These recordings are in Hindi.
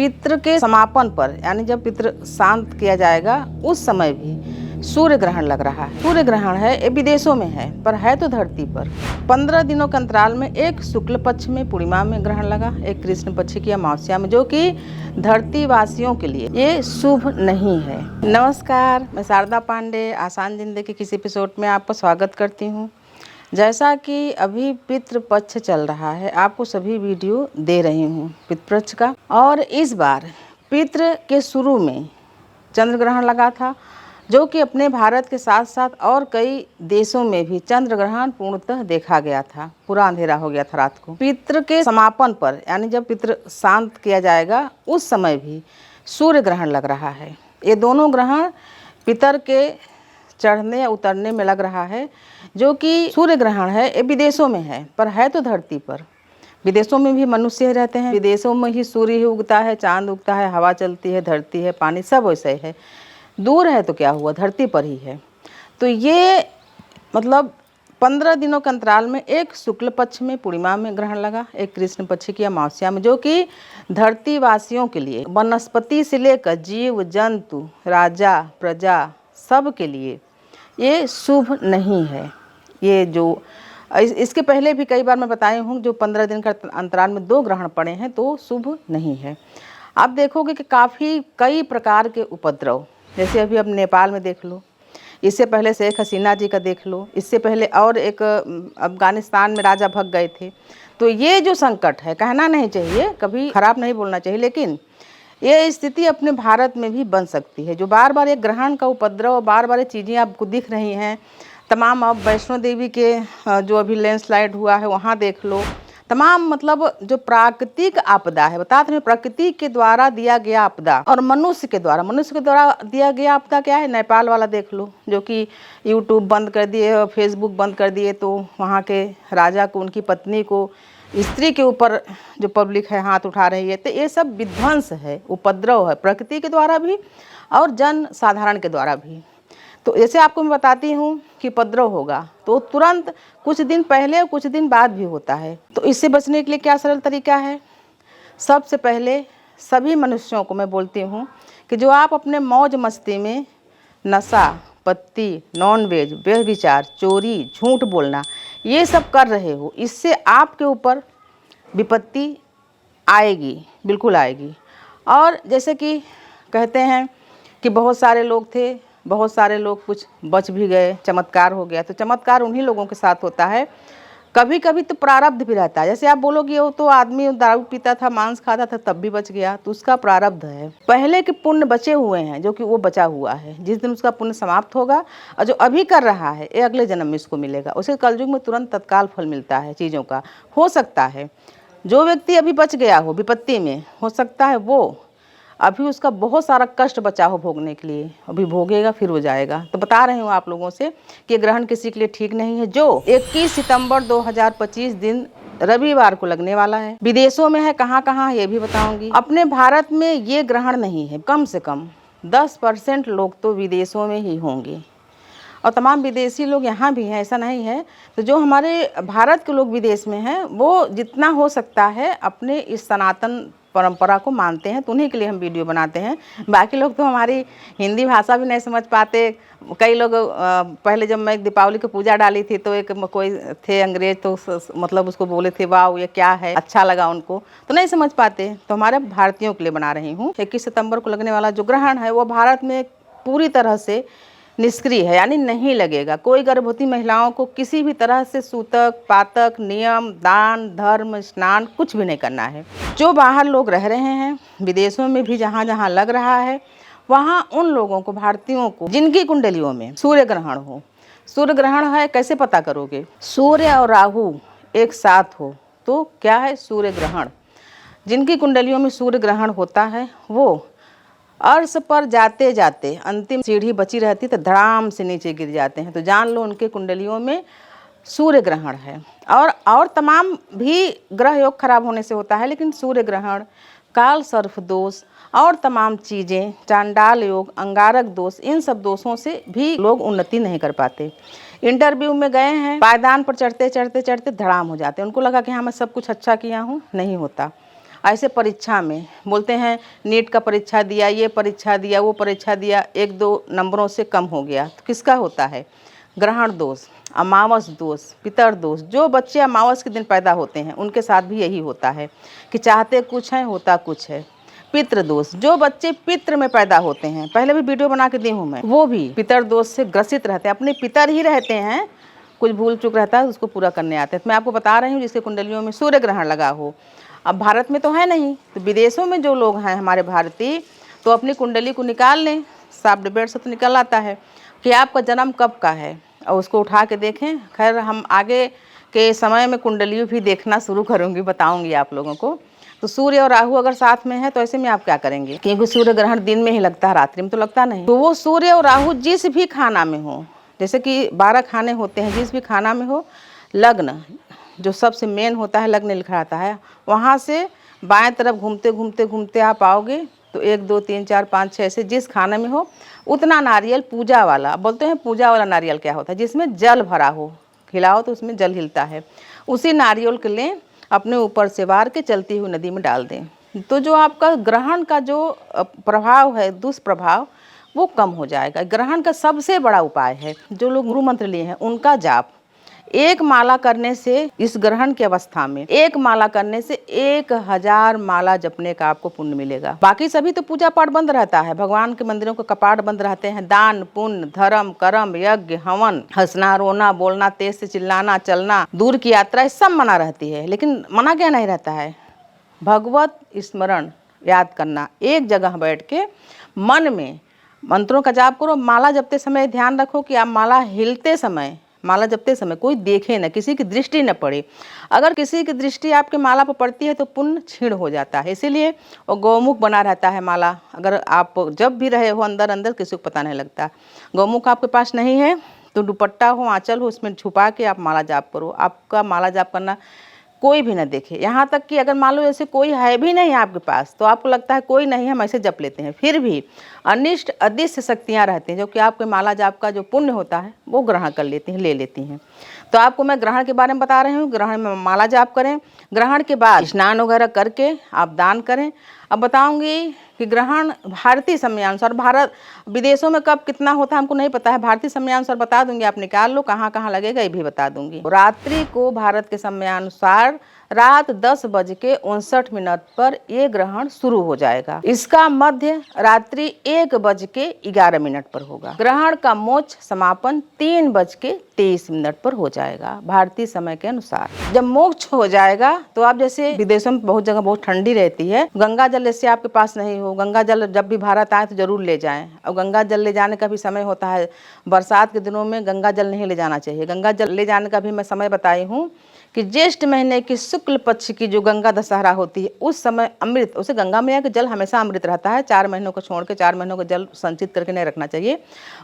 पितृ के समापन पर यानी जब पितृ शांत किया जाएगा उस समय भी सूर्य ग्रहण लग रहा है। सूर्य ग्रहण है, ये विदेशों में है पर है तो धरती पर। 15 दिनों के अंतराल में एक शुक्ल पक्ष में पूर्णिमा में ग्रहण लगा, एक कृष्ण पक्ष की अमावस्या में, जो कि धरती वासियों के लिए ये शुभ नहीं है। नमस्कार, मैं शारदा पांडे आसान जिंदगी के किसी एपिसोड में आपका स्वागत करती हूँ। जैसा कि अभी पितृपक्ष चल रहा है, आपको सभी वीडियो दे रही हूँ पितृपक्ष का। और इस बार पितृ के शुरू में चंद्र ग्रहण लगा था, जो कि अपने भारत के साथ साथ और कई देशों में भी चंद्र ग्रहण पूर्णतः देखा गया था। पूरा अंधेरा हो गया था रात को। पितृ के समापन पर यानी जब पितृ शांत किया जाएगा उस समय भी सूर्य ग्रहण लग रहा है। ये दोनों ग्रहण पितर के चढ़ने या उतरने में लग रहा है। जो कि सूर्य ग्रहण है, ये विदेशों में है पर है तो धरती पर। विदेशों में भी मनुष्य रहते हैं, विदेशों में ही सूर्य ही उगता है, चांद उगता है, हवा चलती है, धरती है, पानी सब वैसे ही है। दूर है तो क्या हुआ, धरती पर ही है। तो ये मतलब 15 दिनों के अंतराल में एक शुक्ल पक्ष में पूर्णिमा में ग्रहण लगा, एक कृष्ण पक्ष की अमावस्या में, जो कि धरती वासियों के लिए, वनस्पति से लेकर जीव जंतु, राजा प्रजा सब के लिए ये शुभ नहीं है। ये जो इसके पहले भी कई बार मैं बताई हूँ, जो 15 दिन का अंतराल में 2 ग्रहण पड़े हैं तो शुभ नहीं है। आप देखोगे कि काफ़ी कई प्रकार के उपद्रव, जैसे अभी अब नेपाल में देख लो, इससे पहले शेख हसीना जी का देख लो, इससे पहले और एक अफगानिस्तान में राजा भग गए थे। तो ये जो संकट है, कहना नहीं चाहिए, कभी खराब नहीं बोलना चाहिए, लेकिन ये स्थिति अपने भारत में भी बन सकती है। जो बार बार एक ग्रहण का उपद्रव, बार बार ये चीज़ें आपको दिख रही हैं तमाम। अब वैष्णो देवी के जो अभी लैंडस्लाइड हुआ है वहाँ देख लो, तमाम मतलब जो प्राकृतिक आपदा है, बताते हैं प्रकृति के द्वारा दिया गया आपदा और मनुष्य के द्वारा दिया गया आपदा क्या है। नेपाल वाला देख लो, जो कि यूट्यूब बंद कर दिए, फेसबुक बंद कर दिए, तो वहाँ के राजा को, उनकी पत्नी को, स्त्री के ऊपर जो पब्लिक है हाथ उठा रही है। तो ये सब विध्वंस है, उपद्रव है, प्रकृति के द्वारा भी और जन साधारण के द्वारा भी। तो जैसे आपको मैं बताती हूँ कि उपद्रव होगा तो तुरंत कुछ दिन पहले और कुछ दिन बाद भी होता है। तो इससे बचने के लिए क्या सरल तरीका है। सबसे पहले सभी मनुष्यों को मैं बोलती हूँ कि जो आप अपने मौज मस्ती में नशा पत्ती, नॉनवेज, व्यभिचार, चोरी, झूठ बोलना, ये सब कर रहे हो, इससे आपके ऊपर विपत्ति आएगी, बिल्कुल आएगी। और जैसे कि कहते हैं कि बहुत सारे लोग थे, बहुत सारे लोग कुछ बच भी गए, चमत्कार हो गया। तो चमत्कार उन्हीं लोगों के साथ होता है। कभी कभी तो प्रारब्ध भी रहता है। जैसे आप बोलोगे वो तो आदमी दारू पीता था, मांस खाता था, तब भी बच गया, तो उसका प्रारब्ध है। पहले के पुण्य बचे हुए हैं, जो कि वो बचा हुआ है। जिस दिन उसका पुण्य समाप्त होगा और जो अभी कर रहा है ये अगले जन्म में इसको मिलेगा। उसे कलयुग में तुरंत तत्काल फल मिलता है चीज़ों का। हो सकता है जो व्यक्ति अभी बच गया हो विपत्ति में, हो सकता है वो अभी उसका बहुत सारा कष्ट बचा हो भोगने के लिए, अभी भोगेगा फिर हो जाएगा। तो बता रही हूँ आप लोगों से कि ग्रहण किसी के लिए ठीक नहीं है, जो 21 सितंबर 2025 दिन रविवार को लगने वाला है। विदेशों में है, कहाँ कहाँ ये भी बताऊंगी। अपने भारत में ये ग्रहण नहीं है। कम से कम 10% लोग तो विदेशों में ही होंगे और तमाम विदेशी लोग यहाँ भी हैं, ऐसा नहीं है। तो जो हमारे भारत के लोग विदेश में हैं वो जितना हो सकता है अपने इस सनातन परंपरा को मानते हैं, तो उन्हीं के लिए हम वीडियो बनाते हैं। बाकी लोग तो हमारी हिंदी भाषा भी नहीं समझ पाते। कई लोग पहले जब मैं दीपावली की पूजा डाली थी तो एक कोई थे अंग्रेज, तो मतलब उसको बोले थे वाह ये क्या है, अच्छा लगा उनको, तो नहीं समझ पाते। तो हमारे भारतीयों के लिए बना रही हूँ। 21 सितंबर को लगने वाला जो ग्रहण है वो भारत में पूरी तरह से निष्क्रिय है, यानी नहीं लगेगा। कोई गर्भवती महिलाओं को किसी भी तरह से सूतक पातक, नियम, दान, धर्म, स्नान कुछ भी नहीं करना है। जो बाहर लोग रह रहे हैं विदेशों में भी, जहाँ जहाँ लग रहा है वहाँ उन लोगों को, भारतीयों को, जिनकी कुंडलियों में सूर्य ग्रहण हो। सूर्य ग्रहण है, कैसे पता करोगे। सूर्य और राहु एक साथ हो तो क्या है सूर्य ग्रहण। जिनकी कुंडलियों में सूर्य ग्रहण होता है वो अर्श पर जाते जाते अंतिम सीढ़ी बची रहती तो धड़ाम से नीचे गिर जाते हैं। तो जान लो उनके कुंडलियों में सूर्य ग्रहण है। और तमाम भी ग्रह योग खराब होने से होता है, लेकिन सूर्य ग्रहण, काल सर्फ दोष और तमाम चीज़ें, चांडाल योग, अंगारक दोष, इन सब दोषों से भी लोग उन्नति नहीं कर पाते। इंटरव्यू में गए हैं, पायदान पर चढ़ते चढ़ते चढ़ते धड़ाम हो जाते हैं। उनको लगा कि हाँ मैं सब कुछ अच्छा किया हूँ, नहीं होता। ऐसे परीक्षा में बोलते हैं नीट का परीक्षा दिया, ये परीक्षा दिया, वो परीक्षा दिया, 1-2 नंबरों से कम हो गया, तो किसका होता है? ग्रहण दोष, अमावस दोष, पितर दोष। जो बच्चे अमावस के दिन पैदा होते हैं उनके साथ भी यही होता है कि चाहते कुछ है, होता कुछ है। पितृ दोष, जो बच्चे पितृ में पैदा होते हैं, पहले भी वीडियो बना के दी हूँ मैं, वो भी पितर दोष से ग्रसित रहते हैं, अपने पितर ही रहते हैं, कुछ भूल चूक रहता है उसको पूरा करने आते हैं। तो मैं आपको बता रही हूँ जिसके कुंडलियों में सूर्य ग्रहण लगा हो। अब भारत में तो है नहीं, तो विदेशों में जो लोग हैं हमारे भारतीय, तो अपनी कुंडली को निकाल लें, साफ डिबेट से तो निकल आता है कि आपका जन्म कब का है, और उसको उठा के देखें। खैर हम आगे के समय में कुंडलियों भी देखना शुरू करूँगी, बताऊँगी आप लोगों को। तो सूर्य और राहु अगर साथ में है तो ऐसे में आप क्या करेंगे, क्योंकि सूर्य ग्रहण दिन में ही लगता है, रात्रि में तो लगता नहीं। तो वो सूर्य और राहु जिस भी खाना में हो, जैसे कि 12 खाने होते हैं, जिस भी खाना में हो, लग्न जो सबसे मेन होता है, लग्न लिखा आता है, वहाँ से बाएं तरफ घूमते घूमते घूमते आप आओगे तो 1 2 3 4 5 6 से जिस खाने में हो उतना नारियल पूजा वाला, बोलते हैं पूजा वाला नारियल क्या होता है, जिसमें जल भरा हो, खिलाओ तो उसमें जल हिलता है, उसी नारियल को लें, अपने ऊपर से वार के चलती हुई नदी में डाल दें। तो जो आपका ग्रहण का जो प्रभाव है, दुष्प्रभाव, वो कम हो जाएगा। ग्रहण का सबसे बड़ा उपाय है, जो लोग गुरु मंत्र लिए हैं उनका जाप। 1 माला करने से, इस ग्रहण की अवस्था में 1 माला करने से 1000 माला जपने का आपको पुण्य मिलेगा। बाकी सभी तो पूजा पाठ बंद रहता है, भगवान के मंदिरों के कपाट बंद रहते हैं, दान पुण्य धर्म कर्म यज्ञ हवन, हंसना रोना बोलना तेज से चिल्लाना चलना, दूर की यात्रा, सब मना रहती है। लेकिन मना क्या नहीं रहता है? भगवत स्मरण याद करना, एक जगह बैठ के मन में मंत्रों का जाप करो। माला जपते समय ध्यान रखो कि आप माला हिलते समय, माला जपते समय कोई देखे न, किसी की दृष्टि न पड़े। अगर किसी की दृष्टि आपके माला पर पड़ती है तो पुण्य क्षीण हो जाता है, इसीलिए वो गौमुख बना रहता है माला। अगर आप जब भी रहे हो अंदर अंदर, किसी को पता नहीं लगता। गौमुख आपके पास नहीं है तो दुपट्टा हो, आंचल हो, उसमें छुपा के आप माला जाप करो। आपका माला जाप करना कोई भी ना देखे। यहाँ तक कि अगर मान लो ऐसे कोई है भी नहीं आपके पास, तो आपको लगता है कोई नहीं, हम ऐसे जप लेते हैं, फिर भी अनिष्ट अदृश्य शक्तियाँ रहती हैं जो कि आपके माला जाप का जो पुण्य होता है वो ग्रहण कर लेती हैं, ले लेती हैं। तो आपको मैं ग्रहण के बारे में बता रही हूँ। ग्रहण में माला जाप करें, ग्रहण के बाद स्नान वगैरह करके आप दान करें। अब बताऊंगी कि ग्रहण भारतीय समयानुसार, भारत विदेशों में कब कितना होता है हमको नहीं पता है, भारतीय समयानुसार बता दूंगी, आप निकाल लो कहाँ कहाँ लगेगा ये भी बता दूंगी। रात्रि को भारत के समयानुसार रात 10:59 पर ये ग्रहण शुरू हो जाएगा। इसका मध्य रात्रि 1:11 पर होगा। ग्रहण का मोक्ष समापन 3:23 पर हो जाएगा भारतीय समय के अनुसार। जब मोक्ष हो जाएगा तो आप, जैसे विदेशों में बहुत जगह बहुत ठंडी रहती है, गंगा जल जैसे आपके पास नहीं हो, गंगा जल जब भी भारत आए तो जरूर ले जाएं। और गंगा जल ले जाने का भी समय होता है, बरसात के दिनों में गंगा जल नहीं ले जाना चाहिए। गंगा जल ले जाने का भी मैं समय बताई हूँ कि ज्येष्ठ महीने की शुक्ल पक्ष की जो गंगा दशहरा होती है उस समय अमृत, उसे गंगा मैया का जल हमेशा अमृत रहता है, 4 महीनों को छोड़ के 4 महीनों का जल संचित करके नहीं रखना चाहिए।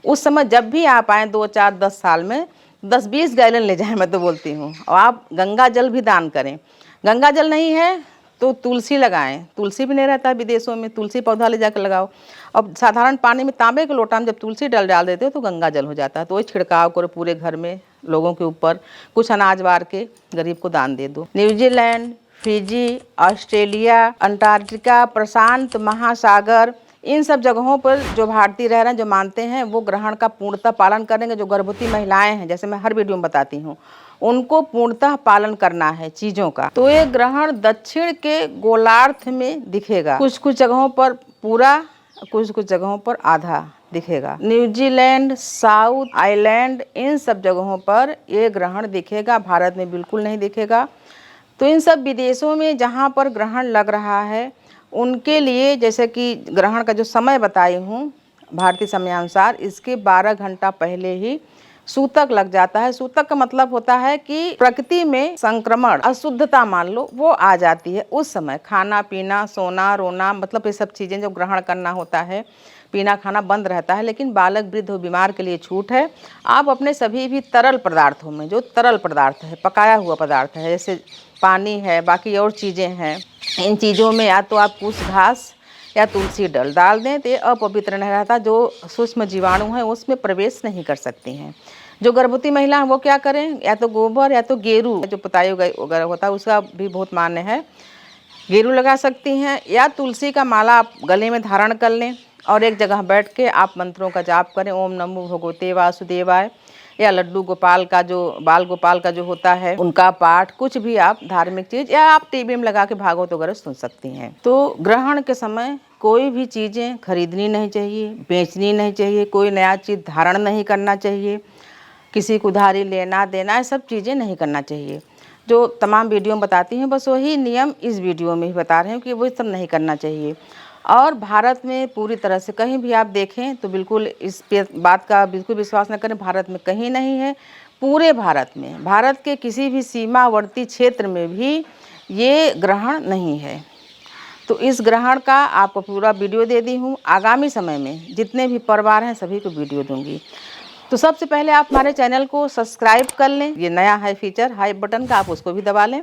उस समय जब भी आप आएँ 2 4 10 साल में 10-20 गैलन ले जाएं, मैं तो बोलती हूँ। और आप गंगा जल भी दान करें। गंगा जल नहीं है तो तुलसी लगाएं, तुलसी भी नहीं रहता है विदेशों में, तुलसी पौधा ले जाकर लगाओ। अब साधारण पानी में तांबे के लोटा में जब तुलसी डाल देते हो तो गंगा जल हो जाता है। तो वही छिड़काव करो पूरे घर में, लोगों के ऊपर, कुछ अनाज वार के गरीब को दान दे दो। न्यूजीलैंड, फिजी, ऑस्ट्रेलिया, अंटार्कटिका, प्रशांत महासागर, इन सब जगहों पर जो भारतीय रह रहे हैं, जो मानते हैं, वो ग्रहण का पूर्णतः पालन करेंगे। जो गर्भवती महिलाएं हैं, जैसे मैं हर वीडियो में बताती हूँ, उनको पूर्णतः पालन करना है चीज़ों का। तो ये ग्रहण दक्षिण के गोलार्ध में दिखेगा, कुछ कुछ जगहों पर पूरा, कुछ कुछ जगहों पर आधा दिखेगा। न्यूजीलैंड, साउथ आइलैंड, इन सब जगहों पर ये ग्रहण दिखेगा, भारत में बिल्कुल नहीं दिखेगा। तो इन सब विदेशों में जहाँ पर ग्रहण लग रहा है उनके लिए, जैसे कि ग्रहण का जो समय बताई हूँ भारतीय समयानुसार, इसके 12 घंटा पहले ही सूतक लग जाता है। सूतक का मतलब होता है कि प्रकृति में संक्रमण, अशुद्धता मान लो, वो आ जाती है। उस समय खाना पीना, सोना रोना, मतलब ये सब चीज़ें जो ग्रहण करना होता है, पीना खाना बंद रहता है। लेकिन बालक वृद्ध और बीमार के लिए छूट है। आप अपने सभी भी तरल पदार्थों में, जो तरल पदार्थ है, पकाया हुआ पदार्थ है, जैसे पानी है, बाकी और चीज़ें हैं, इन चीज़ों में या तो आप कुश घास या तुलसी डाल दें तो ये अपवित्र नहीं रहता। जो सूक्ष्म जीवाणु हैं उसमें प्रवेश नहीं कर सकती हैं। जो गर्भवती महिला हैं वो क्या करें, या तो गोबर या तो गेरू जो पुताई वगैरह होता है उसका भी बहुत मान्य है। गेरू लगा सकती हैं या तुलसी का माला आप गले में धारण कर लें और एक जगह बैठ के आप मंत्रों का जाप करें। ओम नमो भगवते वासुदेवाय, या लड्डू गोपाल का जो बाल गोपाल का जो होता है उनका पाठ, कुछ भी आप धार्मिक चीज़, या आप टीवी में लगा के भागवत वगैरह सुन सकती हैं। तो ग्रहण के समय कोई भी चीज़ें खरीदनी नहीं चाहिए, बेचनी नहीं चाहिए, कोई नया चीज़ धारण नहीं करना चाहिए, किसी को उधारी लेना देना, ये सब चीज़ें नहीं करना चाहिए। जो तमाम वीडियो में बताती हैं बस वही नियम इस वीडियो में ही बता रहे हैं कि वो सब नहीं करना चाहिए। और भारत में पूरी तरह से कहीं भी आप देखें तो बिल्कुल इस बात का बिल्कुल विश्वास न करें, भारत में कहीं नहीं है। पूरे भारत में, भारत के किसी भी सीमावर्ती क्षेत्र में भी ये ग्रहण नहीं है। तो इस ग्रहण का आपको पूरा वीडियो दे दी हूँ। आगामी समय में जितने भी परिवार हैं सभी को वीडियो दूंगी। तो सबसे पहले आप हमारे चैनल को सब्सक्राइब कर लें, ये नया है फीचर हाई बटन का, आप उसको भी दबा लें।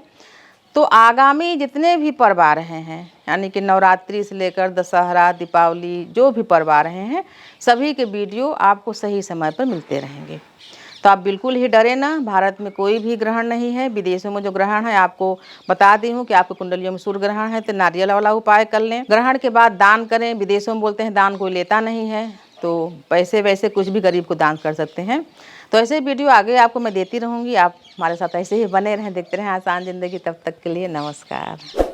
तो आगामी जितने भी पर्व आ रहे हैं, यानी कि नवरात्रि से लेकर दशहरा, दीपावली, जो भी पर्व आ रहे हैं सभी के वीडियो आपको सही समय पर मिलते रहेंगे। तो आप बिल्कुल ही डरे ना, भारत में कोई भी ग्रहण नहीं है। विदेशों में जो ग्रहण है आपको बता दी हूँ कि आपकी कुंडलियों में सूर्य ग्रहण है तो नारियल वाला उपाय कर लें। ग्रहण के बाद दान करें। विदेशों में बोलते हैं दान कोई लेता नहीं है, तो पैसे वैसे कुछ भी गरीब को दान कर सकते हैं। तो ऐसे वीडियो आगे आपको मैं देती रहूँगी। आप हमारे साथ ऐसे ही बने रहें, देखते रहें आसान ज़िंदगी। तब तक के लिए नमस्कार।